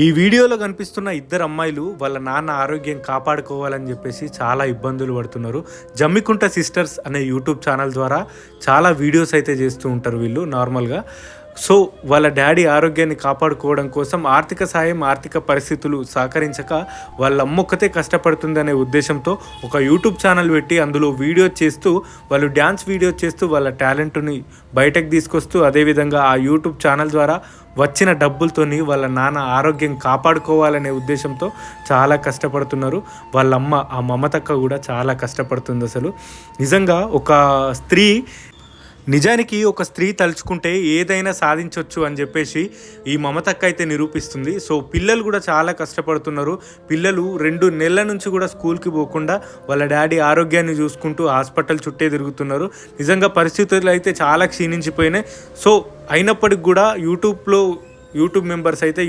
ఈ వీడియోలో కనిపిస్తున్న ఇద్దరు అమ్మాయిలు వాళ్ళ నాన్న ఆరోగ్యం కాపాడుకోవాలని చెప్పేసి చాలా ఇబ్బందులు పడుతున్నారు. జమ్మికుంట సిస్టర్స్ అనే యూట్యూబ్ ఛానల్ ద్వారా చాలా వీడియోస్ అయితే చేస్తూ ఉంటారు వీళ్ళు నార్మల్గా. సో వాళ్ళ డాడీ ఆరోగ్యాన్ని కాపాడుకోవడం కోసం ఆర్థిక సాయం, ఆర్థిక పరిస్థితులు సహకరించక వాళ్ళ అమ్మొక్కతే కష్టపడుతుందనే ఉద్దేశంతో ఒక యూట్యూబ్ ఛానల్ పెట్టి అందులో వీడియో చేస్తూ, వాళ్ళు డ్యాన్స్ వీడియో చేస్తూ వాళ్ళ టాలెంట్ని బయటకు తీసుకొస్తూ, అదేవిధంగా ఆ యూట్యూబ్ ఛానల్ ద్వారా వచ్చిన డబ్బులతోని వాళ్ళ నాన్న ఆరోగ్యం కాపాడుకోవాలనే ఉద్దేశంతో చాలా కష్టపడుతున్నారు. వాళ్ళమ్మ ఆ మమతక్క కూడా చాలా కష్టపడుతుంది. అసలు నిజంగా ఒక స్త్రీ తలుచుకుంటే ఏదైనా సాధించవచ్చు అని చెప్పేసి ఈ మమతక్క అయితే నిరూపిస్తుంది. సో పిల్లలు కూడా చాలా కష్టపడుతున్నారు. పిల్లలు 2 నెలల నుంచి కూడా స్కూల్కి పోకుండా వాళ్ళ డాడీ ఆరోగ్యాన్ని చూసుకుంటూ హాస్పిటల్ చుట్టే తిరుగుతున్నారు. నిజంగా పరిస్థితులు అయితే చాలా క్షీణించిపోయినాయి. సో అయినప్పటికి కూడా యూట్యూబ్ మెంబర్స్ అయితే